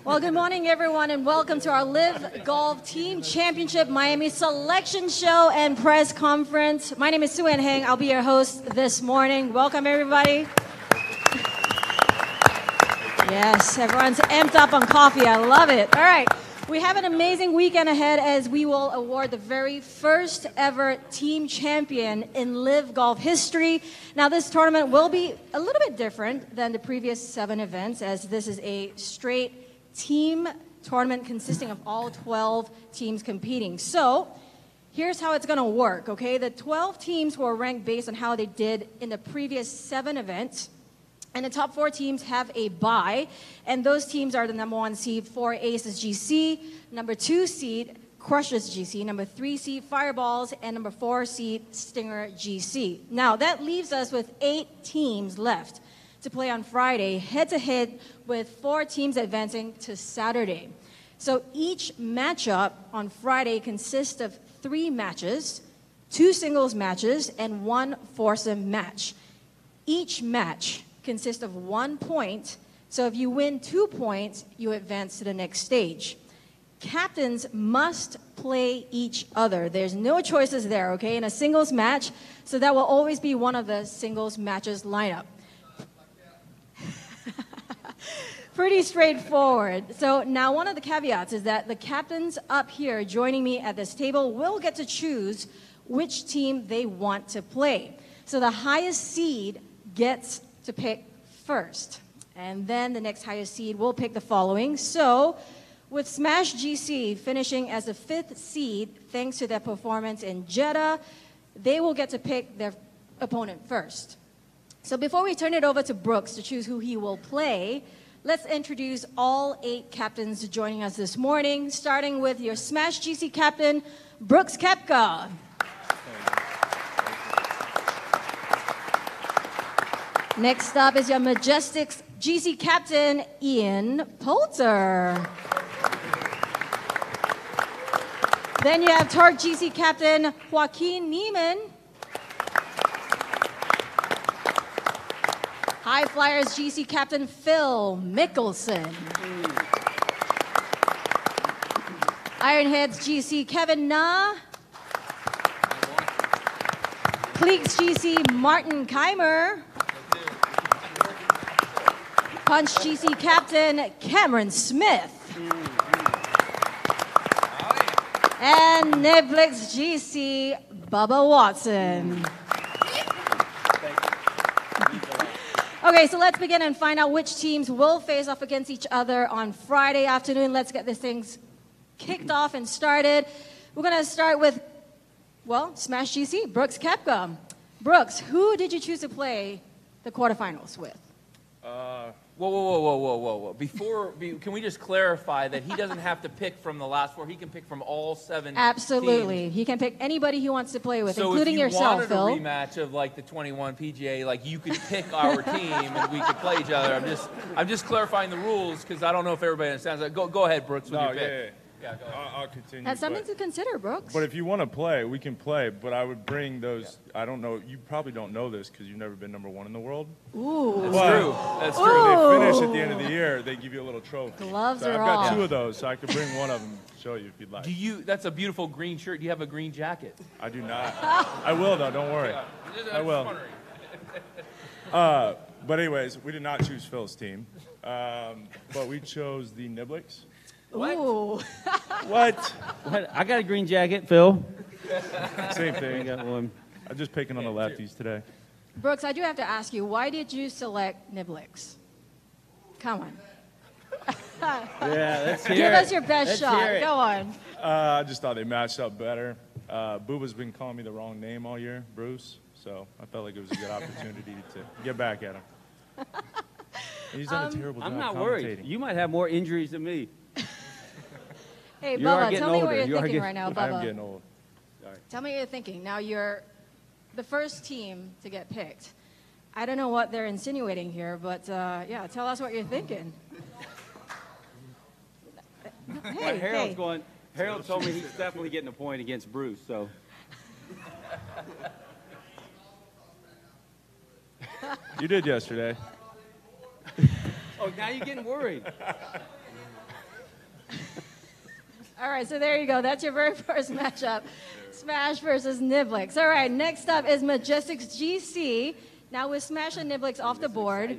Well, good morning, everyone, and welcome to our LIV Golf Team Championship Miami Selection Show and Press Conference. My name is Sue Ann Heng. I'll be your host this morning. Welcome, everybody. Yes, everyone's amped up on coffee. I love it. All right. We have an amazing weekend ahead as we will award the very first ever team champion in LIV Golf history. Now, this tournament will be a little bit different than the previous 7 events, as this is a straight team tournament consisting of all 12 teams competing. So here's how it's going to work, okay? The 12 teams were ranked based on how they did in the previous 7 events. And the top 4 teams have a bye, and those teams are the number 1 seed, 4 Aces GC, number 2 seed, Crushes GC, number 3 seed, Fireballs, and number 4 seed, Stinger GC. Now, that leaves us with 8 teams left to play on Friday, head-to-head with 4 teams advancing to Saturday. So each matchup on Friday consists of 3 matches, 2 singles matches, and 1 foursome match. Each match consists of 1 point, so if you win 2 points, you advance to the next stage. Captains must play each other. There's no choices there, okay, in a singles match, so that will always be one of the singles matches lineup. Pretty straightforward. So now one of the caveats is that the captains up here joining me at this table will get to choose which team they want to play. So the highest seed gets to pick first, and then the next highest seed will pick the following. So with Smash GC finishing as the 5th seed thanks to their performance in Jeddah, they will get to pick their opponent first. So before we turn it over to Brooks to choose who he will play, let's introduce all 8 captains joining us this morning, starting with your Smash GC captain, Brooks Koapka. Next up is your Majestics GC captain, Ian Poulter. Then you have Torque GC captain, Joaquin Niemann. High Flyers GC captain, Phil Mickelson. Ironheads GC, Kevin Na. Cleeks GC, Martin Kaymer. Punch GC captain, Cameron Smith. And Netflix GC, Bubba Watson. Okay, so let's begin and find out which teams will face off against each other on Friday afternoon. Let's get this thing kicked off and started. We're going to start with, well, Smash GC, Brooks Koapka. Brooks, who did you choose to play the quarterfinals with? Whoa. Can we just clarify that he doesn't have to pick from the last 4? He can pick from all 7 Absolutely. teams. He can pick anybody he wants to play with, including yourself, Phil. So if you wanted a rematch of like the 21 PGA, like you could pick our team and we could play each other. I'm just clarifying the rules because I don't know if everybody understands. Go ahead, Brooks, with your pick. Yeah, go ahead. I'll continue. That's something to consider, Brooks. But if you want to play, we can play. But I would bring those. I don't know. You probably don't know this because you've never been number 1 in the world. Ooh. That's true. That's true. When they finish at the end of the year, they give you a little trophy. Gloves so are I've got off. 2 of those, so I could bring one of them to show you if you'd like. That's a beautiful green shirt. Do you have a green jacket? I do not. I will, though. Don't worry. I will. But anyways, we did not choose Phil's team. But we chose the Niblicks. Ooh. What? I got a green jacket, Phil. Same thing. I got one. I'm just picking on the lefties today. Brooks, I do have to ask you, why did you select Niblicks? Come on. Yeah, let's hear Give it. us your best Let's shot. hear it. Go on. I just thought they matched up better. Bubba's been calling me the wrong name all year, Bruce. So I felt like it was a good opportunity to get back at him. He's done a terrible job I'm not commentating. worried. You might have more injuries than me. Hey, You are Bubba, getting tell me what older. you're You are thinking getting- right now, I am Bubba. getting old. Tell me what you're thinking. Now you're the first team to get picked. I don't know what they're insinuating here, but yeah, tell us what you're thinking. Hey. Harold told me he's definitely getting a point against Bruce, so. You did yesterday. Oh, now you're getting worried. All right, so there you go. That's your very first matchup. Smash versus Niblix. All right, next up is Majestics GC. Now with Smash and Niblix off the board,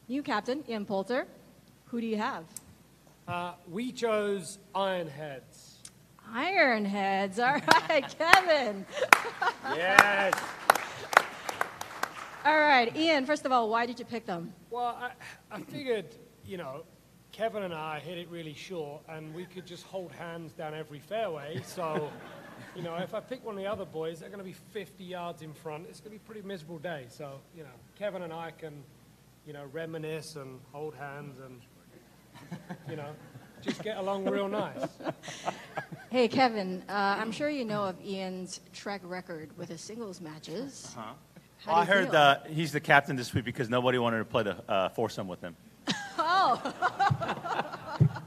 new captain, Ian Poulter. Who do you have? We chose Ironheads. Ironheads. All right, Kevin. Yes. All right, Ian, first of all, why did you pick them? Well, I figured, you know, Kevin and I hit it really short, and we could just hold hands down every fairway. So, you know, if I pick one of the other boys, they're going to be 50 yards in front. It's going to be a pretty miserable day. So, you know, Kevin and I can, you know, reminisce and hold hands and, you know, just get along real nice. Hey, Kevin, I'm sure you know of Ian's track record with his singles matches. Uh-huh. How Well, do you I heard he's the captain this week because nobody wanted to play the foursome with him. Oh.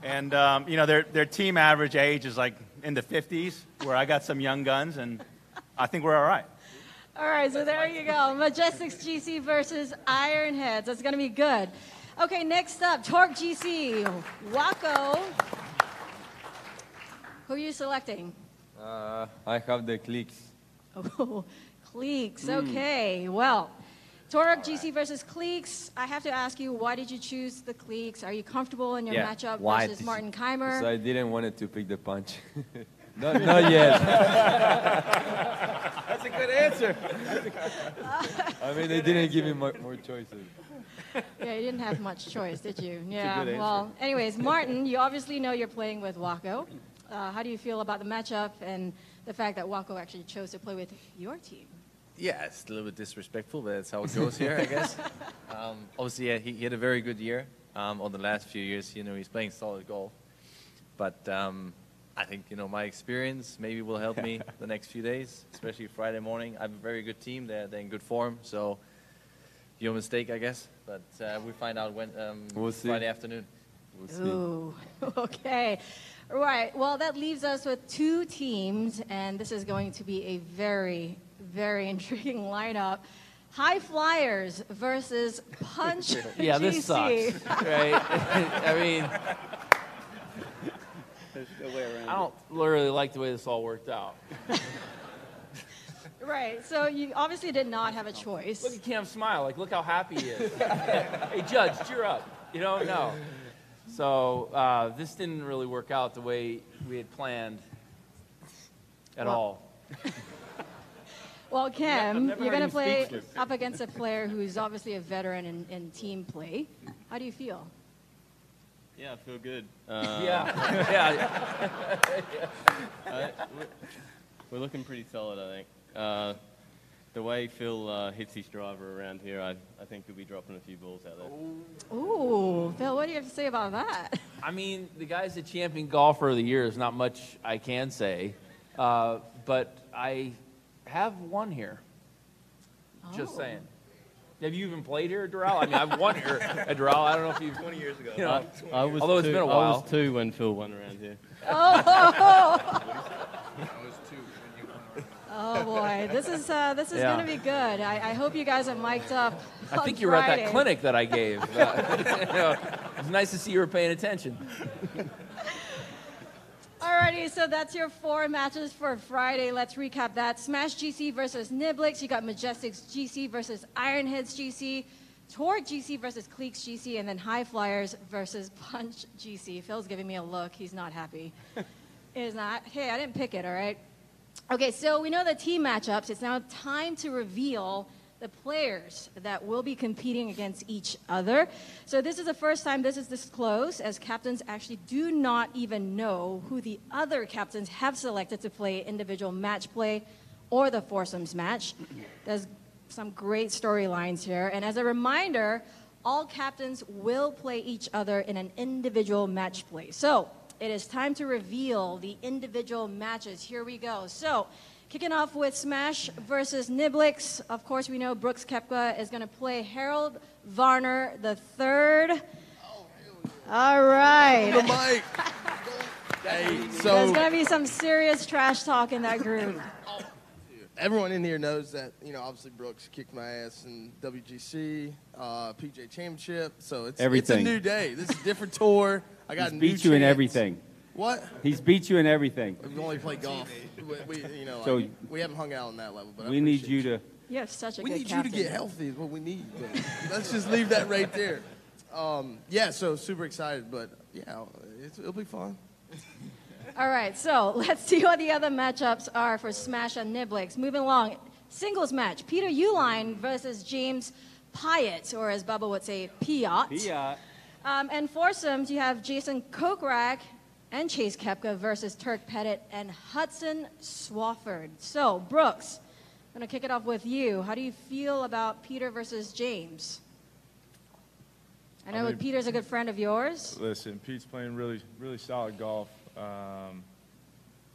And, you know, their team average age is like in the 50s, where I got some young guns, and I think we're all right. All right, so there you go. Majestics GC versus Ironheads. That's going to be good. Okay, next up, Torque GC. Waco. Who are you selecting? I have the clicks. Oh, Cleeks. Okay, well, Torque GC versus Cleeks. I have to ask you, why did you choose the Cleeks? Are you comfortable in your matchup versus Martin Kaymer? So I didn't want to pick the punch. not yet. That's a good answer. I mean, they didn't give me more choices. Yeah, you didn't have much choice, did you? a Yeah, good well, anyways, Martin, you obviously know you're playing with Waco. How do you feel about the matchup and the fact that Waco actually chose to play with your team? Yeah, it's a little bit disrespectful, but that's how it goes here, I guess. Obviously, yeah, he had a very good year on the last few years. You know, he's playing solid golf. But I think, you know, my experience maybe will help me the next few days, especially Friday morning. I have a very good team. They're in good form, so your mistake, I guess. But we find out when We'll see. Friday afternoon. We'll see. Ooh, okay. Right, well, that leaves us with two teams, and this is going to be a very, very intriguing lineup. High Flyers versus Punch Yeah, GC. this sucks, right? I mean, There's no way around I don't really like the way this all worked out. Right, so you obviously did not have a choice. Look at Cam smile. Like, look how happy he is. Hey, Judge, cheer up. You know, no. So this didn't really work out the way we had planned at all. Well, Cam, never you're heard going to him play speechless. up against a player who's obviously a veteran in team play. How do you feel? Yeah, I feel good. Yeah. We're looking pretty solid, I think. The way Phil hits his driver around here, I think he'll be dropping a few balls out there. Ooh, Phil, what do you have to say about that? I mean, the guy's the champion golfer of the year. There's not much I can say. But I have won here. Just saying. Have you even played here at Doral? I mean, I've won here at Doral. I don't know if you've... 20 years ago. You know, Although although it's been a while. I was 2 when Phil won around here. Oh boy, this is Yeah. going to be good. I hope you guys are mic'd up. I think on you were at Friday. that clinic that I gave. You know, it's nice to see you were paying attention. Alrighty, so that's your 4 matches for Friday. Let's recap that. Smash GC versus Niblix. You got Majestics GC versus Ironheads GC. Torque GC versus Cleeks GC. And then High Flyers versus Punch GC. Phil's giving me a look. He's not happy. It is not. Hey, I didn't pick it, all right? Okay, so we know the team matchups. It's now time to reveal the players that will be competing against each other. So this is the first time this is this close, as captains actually do not even know who the other captains have selected to play individual match play or the foursomes match. There's some great storylines here. And as a reminder, all captains will play each other in an individual match play. So it is time to reveal the individual matches. Here we go. So kicking off with Smash versus Niblix. Of course, we know Brooks Koepka is going to play Harold Varner III. All right. The mic. There's going to be some serious trash talk in that group. everyone in here knows that, obviously Brooks kicked my ass in WGC, PJ Championship. So it's a new day. This is a different tour. I got a new beat you in chance. everything. What? He's beat you in everything. We've only played golf. So we haven't hung out on that level. But we need you to. You have such a we good need captain. you to get healthy is what we need. But let's just leave that right there. So super excited. But, it'll be fun. All right, so let's see what the other matchups are for Smash and Niblix. Moving along, singles match, Peter Uihlein versus James Piot, or as Bubba would say, Piot. Piot. And foursomes, you have Jason Kokrak and Chase Koepka versus Turk Pettit and Hudson Swafford. So, Brooks, I'm going to kick it off with you. How do you feel about Peter versus James? I know Peter's a good friend of yours. Listen, Pete's playing really, really solid golf. I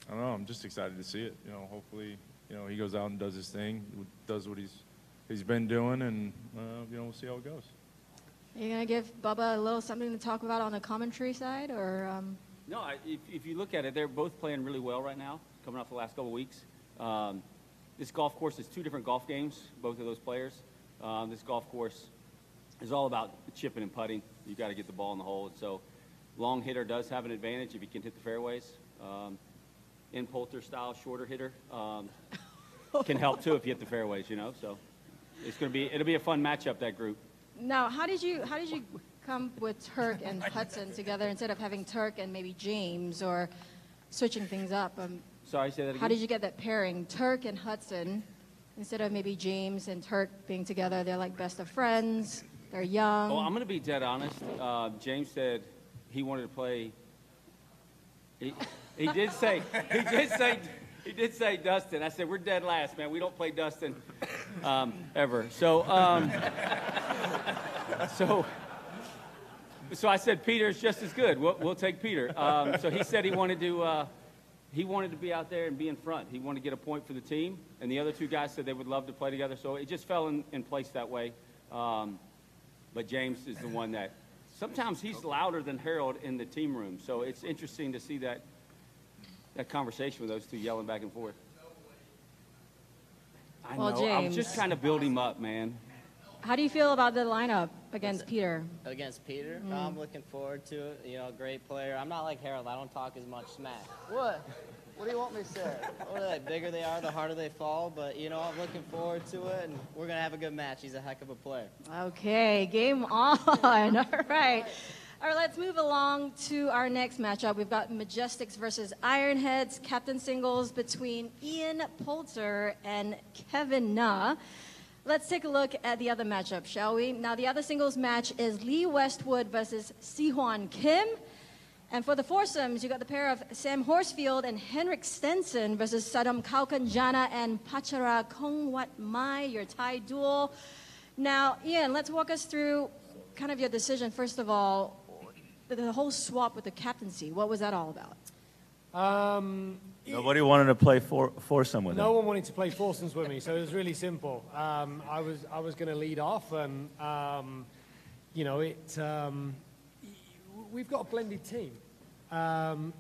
don't know. I'm just excited to see it. Hopefully, he goes out and does his thing, does what he's been doing, and we'll see how it goes. Are you gonna give Bubba a little something to talk about on the commentary side, or? No, if you look at it, they're both playing really well right now, coming off the last couple of weeks. This golf course is two different golf games, both of those players. This golf course is all about chipping and putting. You got to get the ball in the hole, and so long hitter does have an advantage if he can hit the fairways. In Poulter style, shorter hitter can help too if you hit the fairways. So it'll be a fun matchup, that group. Now, how did you come with Turk and Hudson together instead of having Turk and maybe James, or switching things up? Sorry, say that again. How did you get that pairing, Turk and Hudson, instead of maybe James and Turk being together? They're like best of friends. They're young. Well, I'm going to be dead honest. James said he wanted to play. He did say Dustin. I said, we're dead last, man. We don't play Dustin ever. So I said Peter's just as good. We'll take Peter. So he said he wanted to be out there and be in front. He wanted to get a point for the team, and the other two guys said they would love to play together. So it just fell in place that way. But James is the one that sometimes he's louder than Harold in the team room. So it's interesting to see that conversation with those two yelling back and forth. I know. James, I was just trying to build him up, man. How do you feel about the lineup against Peter? Against Peter? I'm looking forward to it. Great player. I'm not like Harold. I don't talk as much smack. What? What do you want me to say? The bigger they are, the harder they fall. But, I'm looking forward to it, and we're going to have a good match. He's a heck of a player. Okay, game on. All right. All right, let's move along to our next matchup. We've got Majestics versus Ironheads, captain singles between Ian Poulter and Kevin Na. Let's take a look at the other matchup, shall we? Now, the other singles match is Lee Westwood versus Si-Hwan Kim. And for the foursomes, you got the pair of Sam Horsfield and Henrik Stenson versus Sadom Kaukanjana and Pachara Kongwat Mai, your tie duel. Now, Ian, let's walk us through kind of your decision. First of all, the whole swap with the captaincy. What was that all about? Nobody wanted to play foursome with him. No one wanted to play foursomes with me, so it was really simple. I was going to lead off, and we've got a blended team.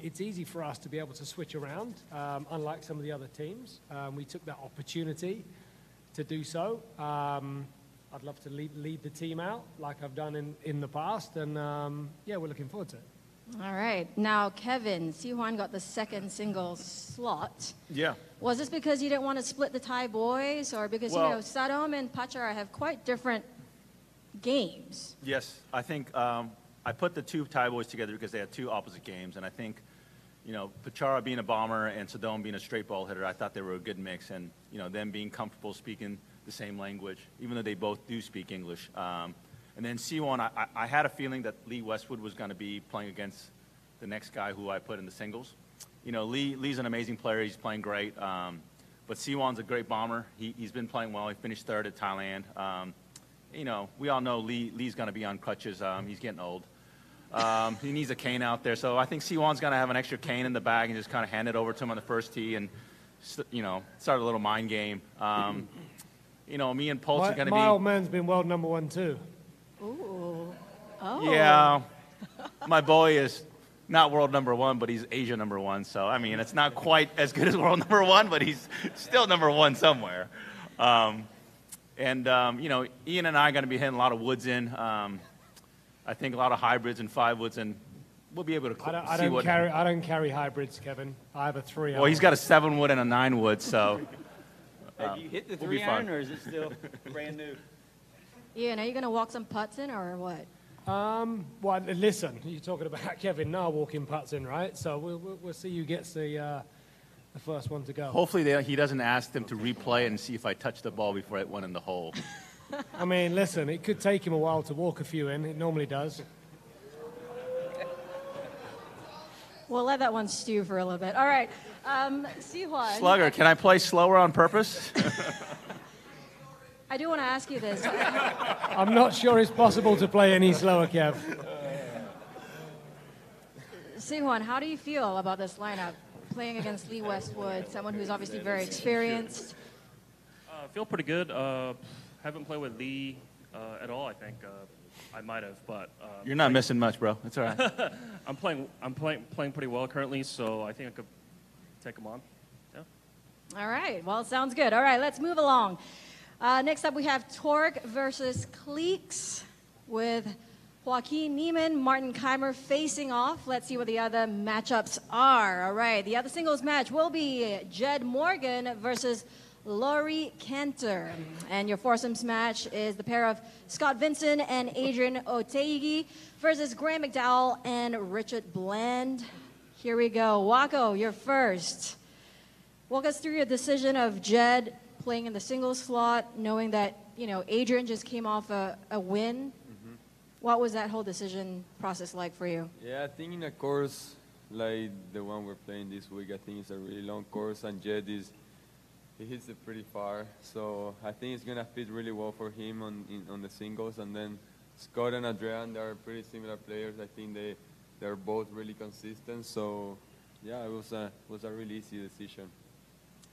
It's easy for us to be able to switch around, unlike some of the other teams. We took that opportunity to do so. I'd love to lead the team out like I've done in the past, and we're looking forward to it. All right. Now, Kevin, Si-Hwan got the second singles slot. Yeah. Was this because you didn't want to split the Thai boys, or because, Sadom and Pachara have quite different games? Yes. I think I put the two Thai boys together because they had two opposite games, and I think, Pachara being a bomber and Sadom being a straight ball hitter, I thought they were a good mix, and, them being comfortable speaking the same language, even though they both do speak English. And then Si-Hwan, I had a feeling that Lee Westwood was going to be playing against the next guy who I put in the singles. Lee's an amazing player. He's playing great. But Si-Hwan's a great bomber. He's been playing well. He finished third at Thailand. We all know Lee's going to be on crutches. He's getting old. He needs a cane out there. So I think Si-Hwan's going to have an extra cane in the bag and just kind of hand it over to him on the first tee and, start a little mind game. Me and Poulter are going to be... My old man's been world #1 too. Ooh. Oh. Yeah. My boy is not world number one, but he's Asia number one. So, I mean, it's not quite as good as world number one, but he's still number one somewhere. You know, Ian and I are going to be hitting a lot of woods in. I think a lot of hybrids and 5 woods, and we'll be able to see what... I don't carry hybrids, Kevin. I have a 3 iron. Well, he's got a 7 wood and a 9 wood, so... Have you hit the 3 iron, or is it still brand new? Ian, are you going to walk some putts in, or what? Well, listen, you're talking about Kevin now walking putts in, right? So we'll see who gets the first one to go. Hopefully he doesn't ask them to replay and see if I touch the ball before it went in the hole. I mean, listen, it could take him a while to walk a few in. It normally does. We'll let that one stew for a little bit. All right, Sihuan. Slugger, can I play slower on purpose? I do want to ask you this. I'm not sure it's possible to play any slower, Kev. Sihuan, how do you feel about this lineup? Playing against Lee Westwood, someone who's obviously very experienced. I feel pretty good. Haven't played with Lee at all. I think I might have, but you're not missing much, bro. It's all right. I'm playing pretty well currently, so I think I could take him on. Yeah. All right. Well, sounds good. All right, let's move along. Next up, we have Torque versus Cleeks with Joaquin, Niemann, Martin Kaymer facing off. Let's see what the other matchups are. All right, the other singles match will be Jed Morgan versus Laurie Cantor. And your foursomes match is the pair of Scott Vincent and Adrian Oteigi versus Graham McDowell and Richard Bland. Here we go. Wako, you're first. Walk us through your decision of Jed playing in the singles slot, knowing that, you know, Adrian just came off a win. What was that whole decision process like for you? Yeah, I think in a course like the one we're playing this week, I think it's a really long course, and Jed he hits it pretty far. So I think it's gonna fit really well for him on the singles. And then Scott and Adrian, they are pretty similar players. I think they're both really consistent. So yeah, it was a really easy decision.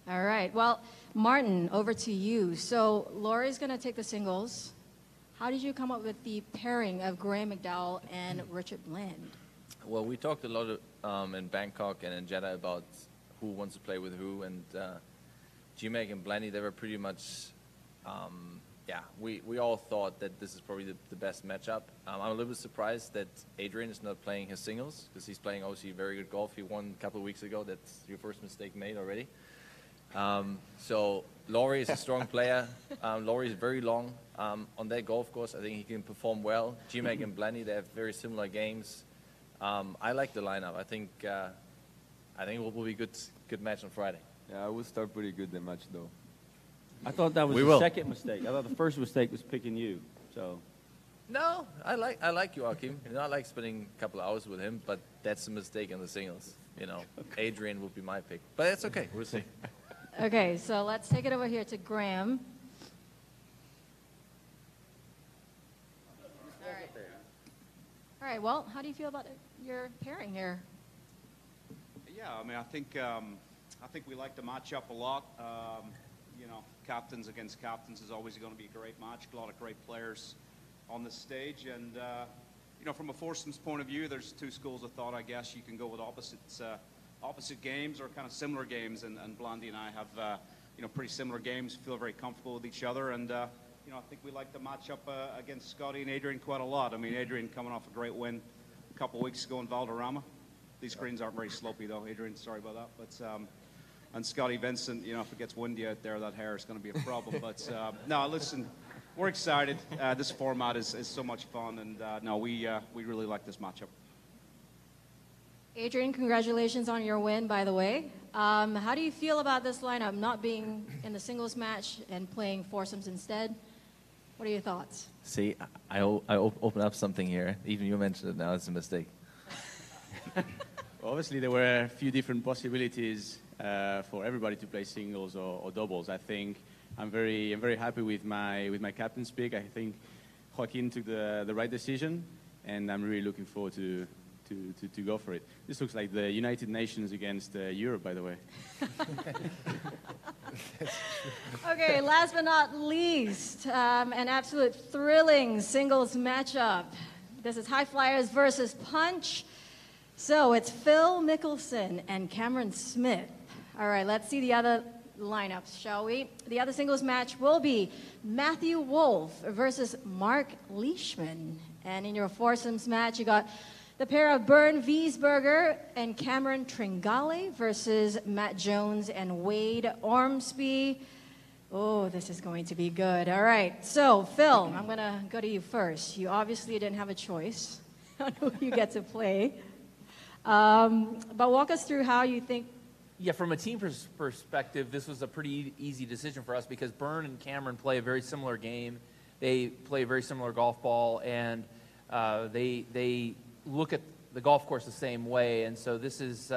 All right. Well, Martin, over to you. So Laurie's gonna take the singles. How did you come up with the pairing of Graham McDowell and Richard Bland? Well, we talked a lot in Bangkok and in Jeddah about who wants to play with who, and G-Mag and Blandy, they were pretty much, we all thought that this is probably the best matchup. I'm a little bit surprised that Adrian is not playing his singles, because he's playing obviously very good golf. He won a couple of weeks ago. That's your first mistake made already. So Laurie is a strong player. Laurie is very long on that golf course. I think he can perform well. G-Mag and Blandy, they have very similar games. I like the lineup. I think it will be a good match on Friday. Yeah, I will start pretty good the match though. I thought that was the second mistake. I thought the first mistake was picking you. So. No, I like Joaquin. You know, I like spending a couple of hours with him, but that's a mistake in the singles. You know, okay. Adrian would be my pick, but it's okay. We'll see. Okay, so let's take it over here to Graham. All right, well, how do you feel about your pairing here? Yeah, I mean, I think we like the matchup a lot. You know, captains against captains is always going to be a great match. A lot of great players on the stage, and you know, from a foursomes point of view, there's two schools of thought. I guess you can go with opposite games or kind of similar games, and Blondie and I have you know, pretty similar games. Feel very comfortable with each other, and you know, I think we like the matchup against Scotty and Adrian quite a lot. I mean, Adrian coming off a great win a couple of weeks ago in Valderrama. These greens aren't very slopey though, Adrian. Sorry about that, but. And Scotty Vincent, you know, if it gets windy out there, that hair is going to be a problem. But no, listen, we're excited. This format is so much fun, and no, we really like this matchup. Adrian, congratulations on your win, by the way. How do you feel about this lineup not being in the singles match and playing foursomes instead? What are your thoughts? See, I open up something here. Even you mentioned it now. It's a mistake. Well, obviously, there were a few different possibilities for everybody to play singles or doubles. I think I'm very happy with my captain's pick. I think Joaquin took the right decision, and I'm really looking forward to go for it. This looks like the United Nations against Europe, by the way. Okay, last but not least, an absolute thrilling singles matchup. This is High Flyers versus Punch. So it's Phil Mickelson and Cameron Smith. All right, let's see the other lineups, shall we? The other singles match will be Matthew Wolff versus Mark Leishman. And in your foursomes match, you got the pair of Bernd Wiesberger and Cameron Tringale versus Matt Jones and Wade Ormsby. Oh, this is going to be good. All right, so Phil, I'm going to go to you first. You obviously didn't have a choice on who you get to play. But walk us through how you think. Yeah, from a team perspective, this was a pretty easy decision for us because Bernd and Cameron play a very similar game. They play a very similar golf ball, and they look at the golf course the same way. And so this is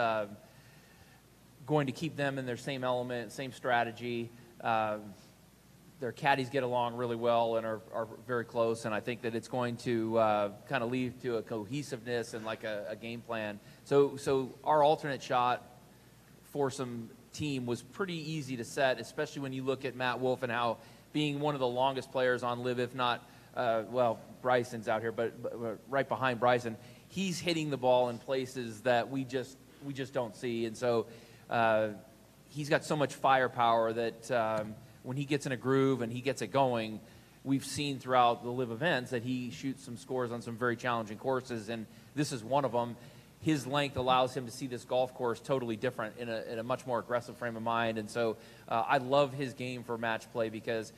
going to keep them in their same element, same strategy. Their caddies get along really well and are very close, and I think that it's going to kind of lead to a cohesiveness and like a game plan. So our alternate shot foursome team was pretty easy to set, especially when you look at Matt Wolff and how being one of the longest players on LIV, if not, well, Bryson's out here, but right behind Bryson, he's hitting the ball in places that we just don't see, and so he's got so much firepower that when he gets in a groove and he gets it going, we've seen throughout the LIV events that he shoots some scores on some very challenging courses, and this is one of them. His length allows him to see this golf course totally different in a much more aggressive frame of mind, and so I love his game for match play because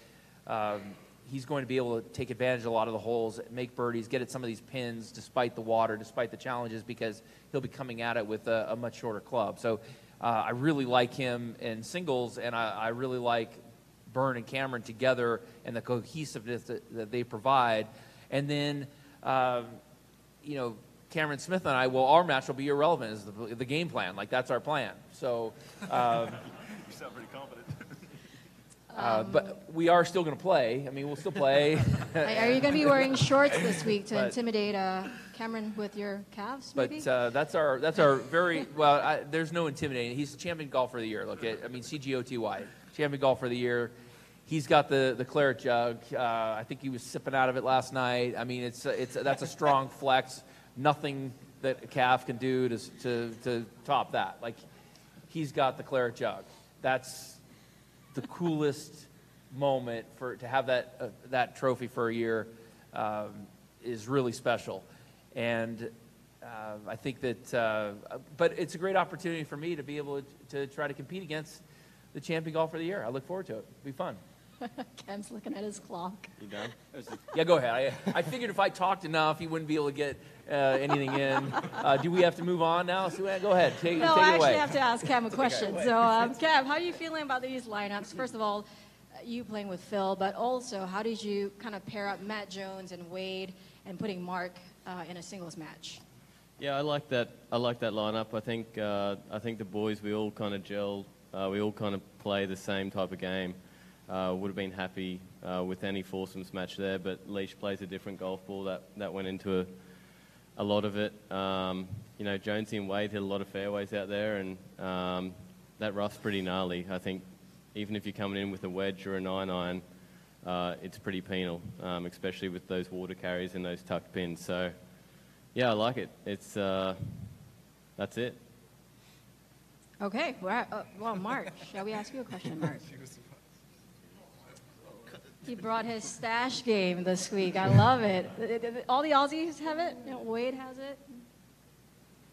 he's going to be able to take advantage of a lot of the holes, make birdies, get at some of these pins despite the water, despite the challenges, because he'll be coming at it with a much shorter club. So I really like him in singles, and I really like Bernd and Cameron together and the cohesiveness that they provide. And then, you know, Cameron Smith and I, well, our match will be irrelevant is the game plan. Like, that's our plan. So, you sound pretty confident. but we are still going to play. I mean, we'll still play. Are you going to be wearing shorts this week to intimidate Cameron with your calves, maybe? But that's our very, well, there's no intimidating. He's the champion golfer of the year. Look, I mean, CGOTY, champion golfer of the year. He's got the claret jug. I think he was sipping out of it last night. I mean, that's a strong flex. Nothing that a calf can do to top that. Like, he's got the claret jug. That's the coolest moment to have that trophy for a year is really special. And I think that, but it's a great opportunity for me to be able to try to compete against the champion golfer of the year. I look forward to it. It'll be fun. Ken's looking at his clock. You done? Yeah, go ahead. I figured if I talked enough, he wouldn't be able to get anything in. Do we have to move on now? So go ahead. Take it away. No, I actually have to ask Cam a question. So, Cam, how are you feeling about these lineups? First of all, you playing with Phil, but also how did you kind of pair up Matt Jones and Wade and putting Mark in a singles match? Yeah, I like that lineup. I think the boys, we all kind of gel. We all kind of play the same type of game. Would have been happy with any foursomes match there, but Leash plays a different golf ball that went into a lot of it. You know, Jonesy and Wade hit a lot of fairways out there, and that rough's pretty gnarly. I think even if you're coming in with a wedge or a 9-iron, it's pretty penal, especially with those water carries and those tucked pins. So, yeah, I like it. It's that's it. Okay. Well, Mark, shall we ask you a question, Mark? He brought his stash game this week. I love it. All the Aussies have it. You know, Wade has it.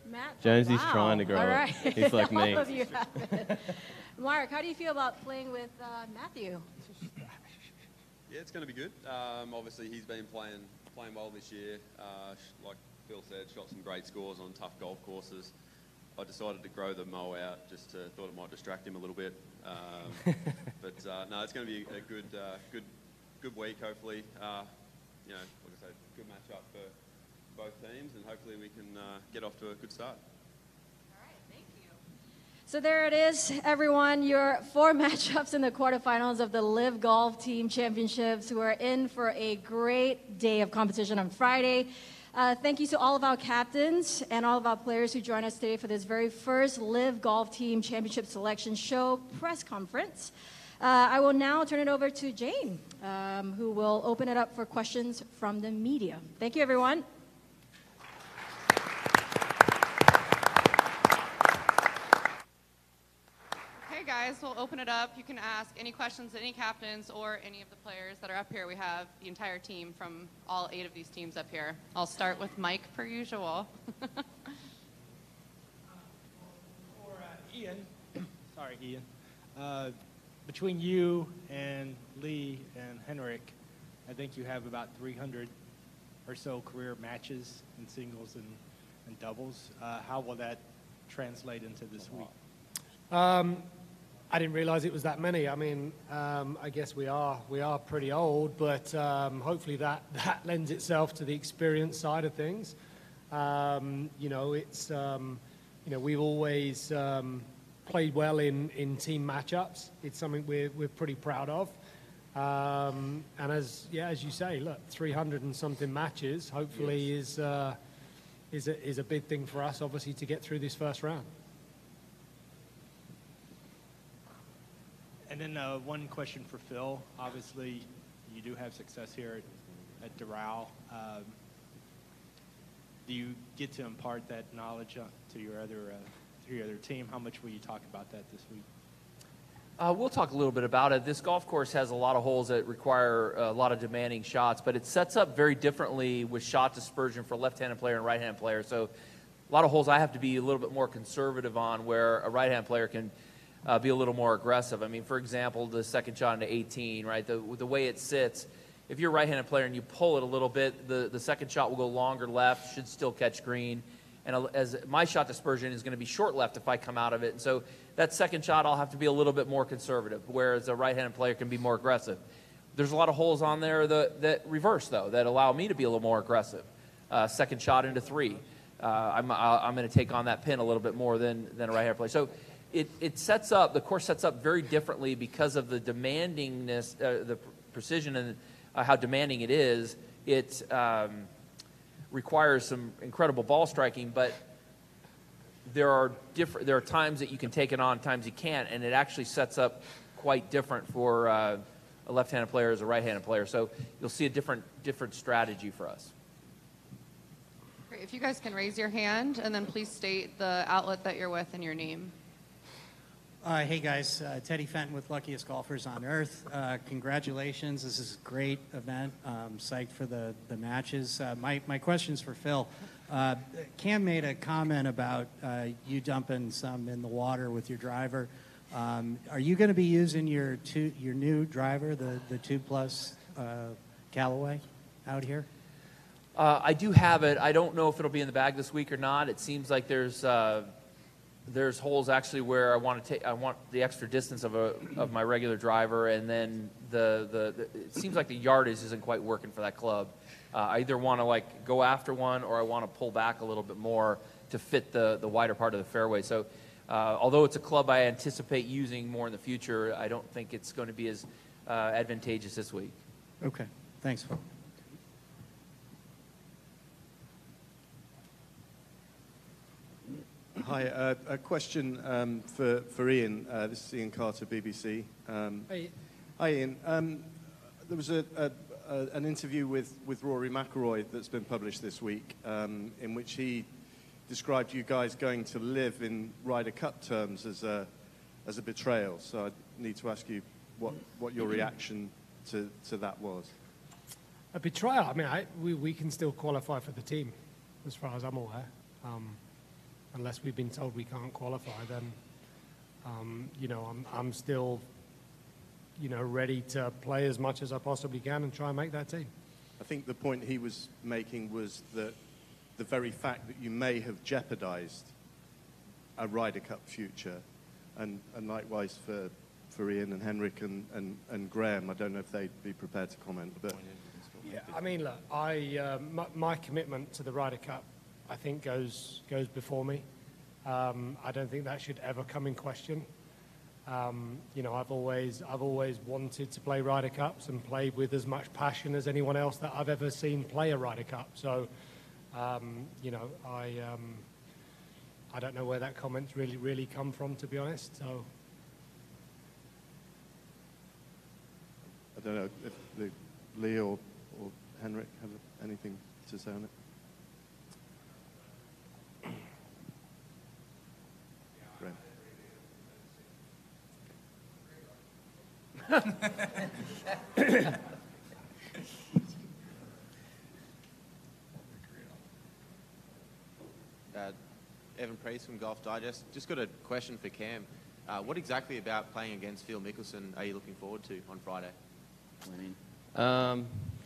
Matt? Jonesy's trying to grow All right. it. He's like me. All of you have it. Mark, how do you feel about playing with Matthew? Yeah, it's going to be good. Obviously, he's been playing well this year. Like Phil said, shot some great scores on tough golf courses. I decided to grow the mow out, just thought it might distract him a little bit. But no, it's going to be a good week, hopefully. You know, like I said, good matchup for both teams, and hopefully we can get off to a good start. All right, thank you. So there it is, everyone. Your 4 matchups in the quarterfinals of the LIV Golf Team Championships. We're in for a great day of competition on Friday. Thank you to all of our captains and all of our players who joined us today for this very first LIV Golf Team Championship Selection Show press conference. I will now turn it over to Jane, who will open it up for questions from the media. Thank you, everyone. guys, we'll open it up. You can ask any questions to any captains or any of the players that are up here. We have the entire team from all 8 of these teams up here. I'll start with Mike, per usual. Ian, sorry, Ian. Between you and Lee and Henrik, I think you have about 300 or so career matches in singles and doubles. How will that translate into this week? I didn't realize it was that many. I mean, I guess we are pretty old, but hopefully that lends itself to the experience side of things. You know, it's you know, we've always played well in team matchups. It's something we're pretty proud of. And as you say, look, 300 and something matches hopefully is a big thing for us, obviously, to get through this first round. And then one question for Phil. Obviously, you do have success here at Doral. Do you get to impart that knowledge to your other team? How much will you talk about that this week? We'll talk a little bit about it. This golf course has a lot of holes that require a lot of demanding shots, but it sets up very differently with shot dispersion for a left-handed player and right-handed player. So a lot of holes I have to be a little bit more conservative on, where a right-handed player can be a little more aggressive. I mean, for example, the second shot into 18, right? The way it sits, if you're a right-handed player and you pull it a little bit, the second shot will go longer left, should still catch green. And as my shot dispersion is going to be short left if I come out of it. And so that second shot, I'll have to be a little bit more conservative, whereas a right-handed player can be more aggressive. There's a lot of holes on there that reverse, though, that allow me to be a little more aggressive. Second shot into 3. I'm going to take on that pin a little bit more than a right-handed player. So it sets up, the course sets up very differently because of the demandingness, the precision and how demanding it is. It requires some incredible ball striking, but there are times that you can take it on, times you can't, and it actually sets up quite different for a left-handed player as a right-handed player. So you'll see a different strategy for us. Great. If you guys can raise your hand, and then please state the outlet that you're with and your name. Hey guys, Teddy Fenton with Luckiest Golfers on Earth. Congratulations, this is a great event. Psyched for the matches. My question's for Phil. Cam made a comment about you dumping some in the water with your driver. Are you going to be using your new driver, the 2 Plus Callaway out here? I do have it. I don't know if it'll be in the bag this week or not. It seems like there's holes actually where I want the extra distance of my regular driver, and then it seems like the yardage isn't quite working for that club. I either want to like go after one, or I want to pull back a little bit more to fit the wider part of the fairway. So although it's a club I anticipate using more in the future, I don't think it's going to be as advantageous this week. Okay, thanks, Phil. Hi, a question for Ian. This is Ian Carter, BBC. Hey. Hi, Ian. There was an interview with Rory McIlroy that's been published this week, in which he described you guys going to LIV in Ryder Cup terms as a betrayal. So I need to ask you what your reaction to that was. A betrayal? I mean, we can still qualify for the team, as far as I'm aware. Unless we've been told we can't qualify, then, you know, I'm still, you know, ready to play as much as I possibly can and try and make that team. I think the point he was making was that the very fact that you may have jeopardized a Ryder Cup future, and likewise for Ian and Henrik and Graham. I don't know if they'd be prepared to comment, but... Yeah, I mean, look, my commitment to the Ryder Cup, I think, goes before me. I don't think that should ever come in question. You know, I've always wanted to play Ryder Cups and play with as much passion as anyone else that I've ever seen play a Ryder Cup. So, you know, I don't know where that comment's really come from, to be honest. So, I don't know if Lee or Henrik have anything to say on it. Evan Priest from Golf Digest. Just got a question for Cam. What exactly about playing against Phil Mickelson are you looking forward to on Friday?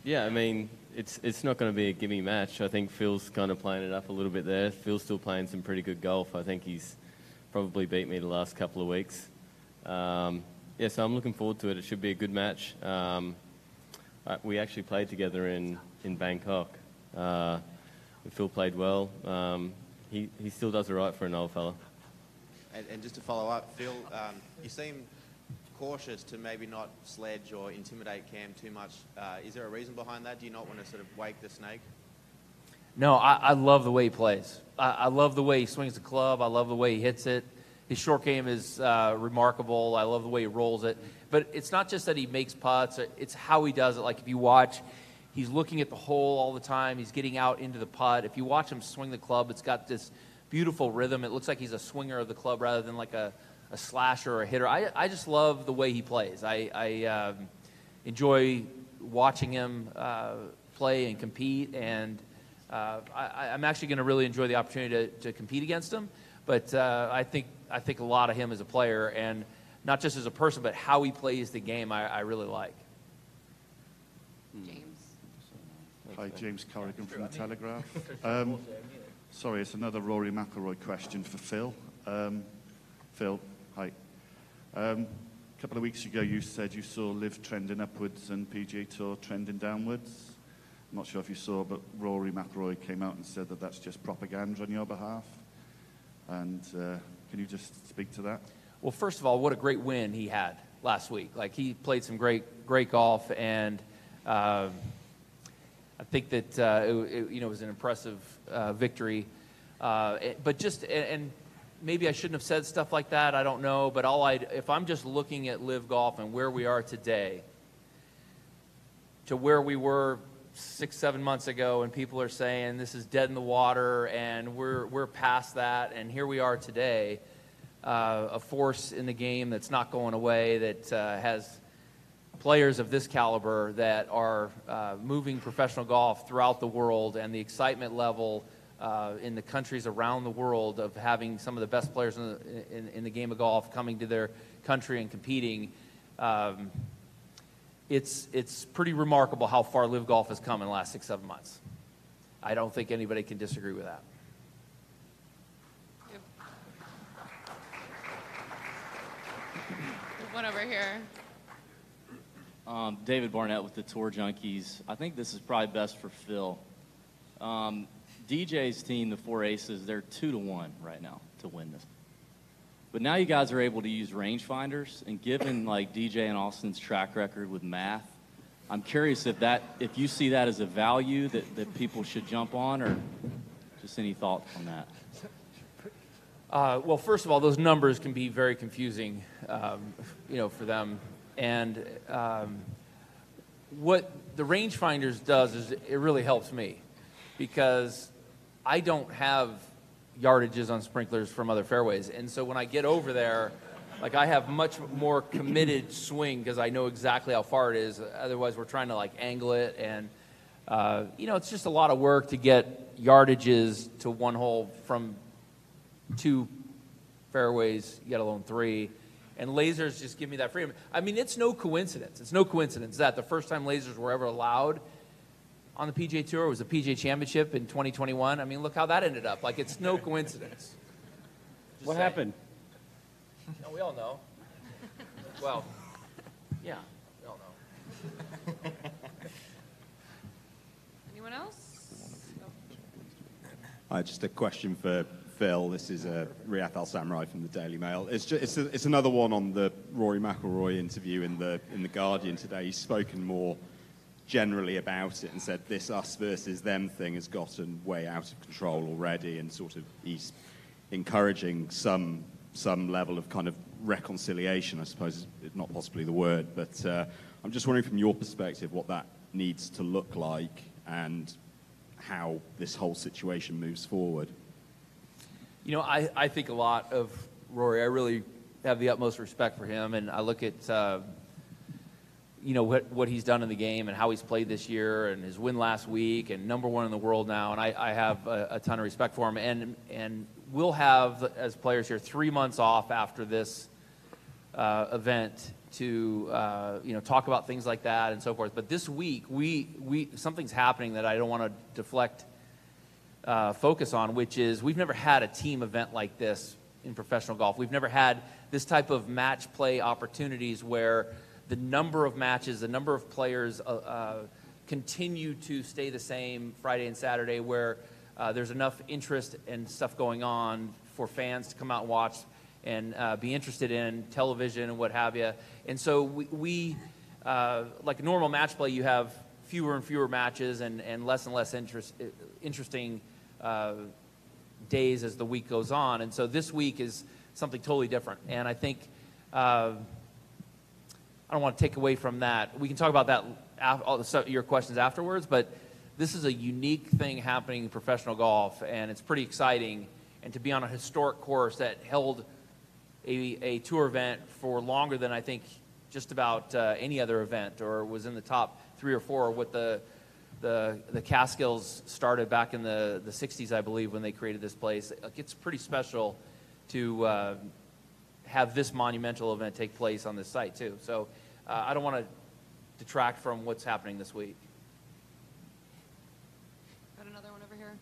Yeah, I mean, it's not going to be a gimme match. I think Phil's kind of playing it up a little bit there. Phil's still playing some pretty good golf. I think he's probably beat me the last couple of weeks. Yeah, so I'm looking forward to it. It should be a good match. We actually played together in Bangkok. Phil played well. He still does all right for an old fella. And just to follow up, Phil, you seem cautious to maybe not sledge or intimidate Cam too much. Is there a reason behind that? Do you not want to sort of wake the snake? No, I love the way he plays. I love the way he swings the club. I love the way he hits it. His short game is remarkable. I love the way he rolls it. But it's not just that he makes putts. It's how he does it. Like if you watch, he's looking at the hole all the time. He's getting out into the putt. If you watch him swing the club, it's got this beautiful rhythm. It looks like he's a swinger of the club rather than like a slasher or a hitter. I just love the way he plays. I enjoy watching him play and compete, and I'm actually going to really enjoy the opportunity to compete against him. But I think a lot of him as a player, and not just as a person, but how he plays the game, I really like. James. Hi, James Corrigan from The Telegraph. Sorry, it's another Rory McIlroy question for Phil. Phil, hi. A couple of weeks ago, you said you saw LIV trending upwards and PGA Tour trending downwards. I'm not sure if you saw, but Rory McIlroy came out and said that that's just propaganda on your behalf. And can you just speak to that? Well, first of all, what a great win he had last week. Like, he played some great golf, and I think that it was an impressive victory. But just and maybe I shouldn't have said stuff like that. I don't know. But if I'm just looking at LIV Golf and where we are today to where we were 6-7 months ago, and people are saying this is dead in the water, and we're past that, and here we are today, a force in the game that's not going away, that has players of this caliber that are moving professional golf throughout the world, and the excitement level in the countries around the world of having some of the best players in the game of golf coming to their country and competing. It's pretty remarkable how far LIV Golf has come in the last 6-7 months. I don't think anybody can disagree with that. One over here. David Barnett with the Tour Junkies. I think this is probably best for Phil. DJ's team, the Four Aces, they're 2-1 right now to win this. But now you guys are able to use rangefinders, and given like DJ and Austin's track record with math, I'm curious if you see that as a value that people should jump on, or just any thoughts on that? Well, first of all, those numbers can be very confusing, for them. And what the rangefinders does is it really helps me, because I don't have yardages on sprinklers from other fairways. And so when I get over there, like, I have much more committed swing because I know exactly how far it is. Otherwise, we're trying to, like, angle it. And, it's just a lot of work to get yardages to one hole from 2 fairways, let alone 3. And lasers just give me that freedom. I mean, it's no coincidence. It's no coincidence that the first time lasers were ever allowed on the PGA Tour was the PGA Championship in 2021. I mean, look how that ended up. Like, it's no coincidence. What happened? No, we all know. Well, yeah, we all know. Anyone else? Just a question for Phil. This is Riyadh Al Samurai from the Daily Mail. It's another one on the Rory McIlroy interview in the Guardian today. He's spoken more generally about it and said this us versus them thing has gotten way out of control already, and sort of he's encouraging some level of kind of reconciliation, I suppose is not possibly the word, but I'm just wondering from your perspective what that needs to look like and how this whole situation moves forward. I think a lot of Rory. I really have the utmost respect for him, and I look at what he's done in the game and how he's played this year and his win last week and #1 in the world now. And I have a ton of respect for him. And we'll have, as players here, 3 months off after this event to talk about things like that and so forth. But this week, something's happening that I don't want to deflect focus on, which is we've never had a team event like this in professional golf. We've never had this type of match play opportunities where the number of matches, the number of players continue to stay the same Friday and Saturday, where there's enough interest and stuff going on for fans to come out and watch and be interested in television and what have you. And so we like normal match play, you have fewer and fewer matches and less interesting days as the week goes on. And so this week is something totally different. And I think I don't want to take away from that. We can talk about that, your questions afterwards, but this is a unique thing happening in professional golf, and it's pretty exciting. And to be on a historic course that held a tour event for longer than I think just about any other event, or was in the top 3 or 4 with the Catskills started back in the 60s, I believe, when they created this place. It's pretty special to have this monumental event take place on this site too. So I don't want to detract from what's happening this week. Got another one over here.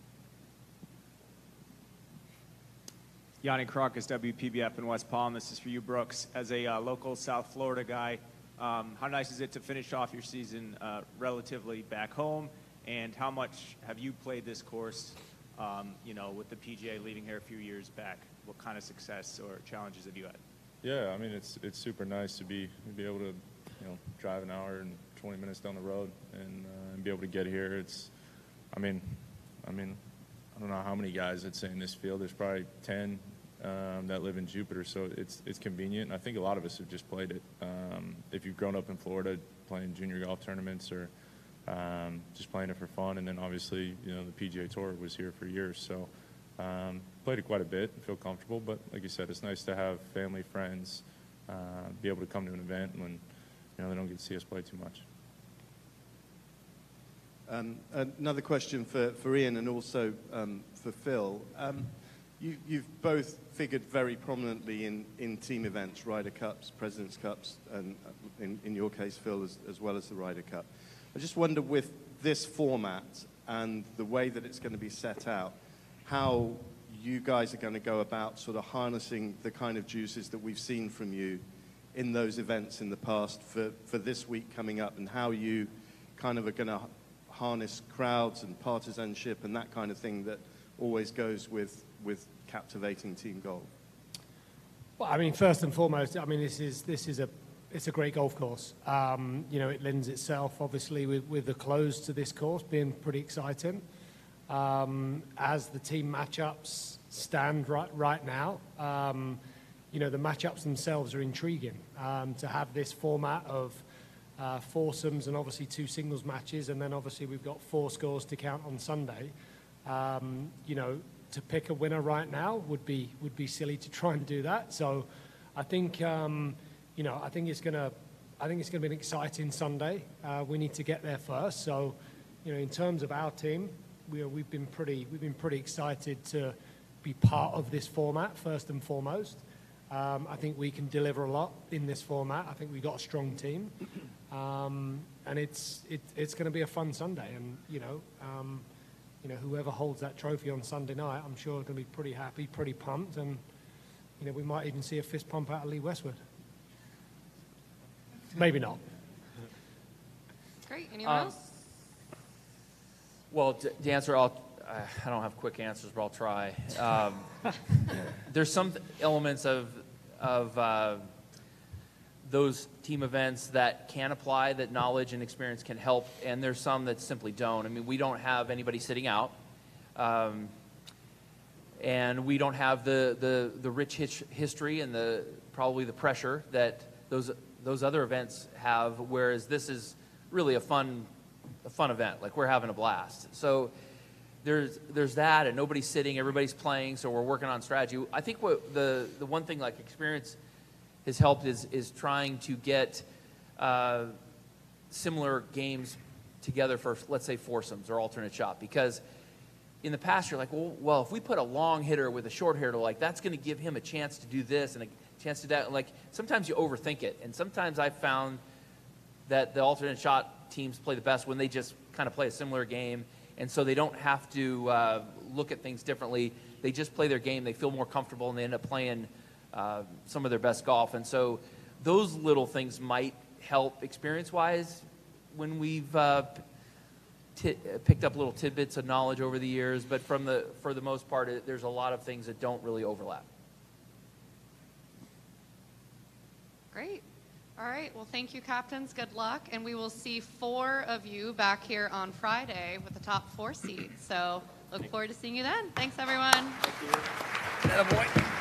Yanni Crocus, WPBF in West Palm. This is for you, Brooks. As a local South Florida guy, how nice is it to finish off your season relatively back home? And how much have you played this course, with the PGA leaving here a few years back? What kind of success or challenges have you had? Yeah, I mean, it's super nice to be able to, drive an hour and 20 minutes down the road and be able to get here. I mean, I don't know how many guys I'd say in this field. There's probably 10 that live in Jupiter, so it's convenient. And I think a lot of us have just played it. If you've grown up in Florida playing junior golf tournaments or just playing it for fun, and then obviously, the PGA Tour was here for years, so played it quite a bit, feel comfortable, but like you said, it's nice to have family, friends, be able to come to an event when they don't get to see us play too much. Another question for Ian and also for Phil. You've both figured very prominently in team events, Ryder Cups, President's Cups, and in your case, Phil, as well as the Ryder Cup. I just wonder, with this format and the way that it's going to be set out, how you guys are going to go about sort of harnessing the kind of juices that we've seen from you in those events in the past for this week coming up, and how you kind of are going to harness crowds and partisanship and that kind of thing that always goes with captivating team golf. Well, I mean, first and foremost, I mean, it's a great golf course. It lends itself, obviously, with the close to this course being pretty exciting. As the team matchups stand right now, the matchups themselves are intriguing. To have this format of foursomes and obviously 2 singles matches, and then obviously we've got 4 scores to count on Sunday. To pick a winner right now would be silly to try and do that. So I think I think it's gonna be an exciting Sunday. We need to get there first. So in terms of our team, we've been pretty excited to be part of this format first and foremost. I think we can deliver a lot in this format. I think we've got a strong team, and it's going to be a fun Sunday. And whoever holds that trophy on Sunday night, I'm sure, is going to be pretty happy, pretty pumped, and we might even see a fist pump out of Lee Westwood. Maybe not. Great. Anyone else? Well, to answer, I don't have quick answers, but I'll try. There's some elements of those team events that can apply, that knowledge and experience can help, and there's some that simply don't. I mean, we don't have anybody sitting out, and we don't have the rich history and probably the pressure that those other events have, whereas this is really a fun event. Like, we're having a blast. So there's that, and nobody's sitting, everybody's playing, so we're working on strategy. I think what the one thing, like, experience has helped is trying to get similar games together for, let's say, foursomes or alternate shot, because in the past you're like, well, if we put a long hitter with a short hitter, like that's going to give him a chance to do this and a chance to do that. Like sometimes you overthink it, and sometimes I've found that the alternate shot teams play the best when they just kind of play a similar game, and so they don't have to look at things differently. They just play their game, they feel more comfortable, and they end up playing some of their best golf. And so those little things might help experience-wise when we've picked up little tidbits of knowledge over the years, but for the most part, there's a lot of things that don't really overlap. Great. All right. Well, thank you, captains. Good luck. And we will see 4 of you back here on Friday with the top 4 seeds. So look forward to seeing you then. Thanks, everyone. Thank you. Attaboy.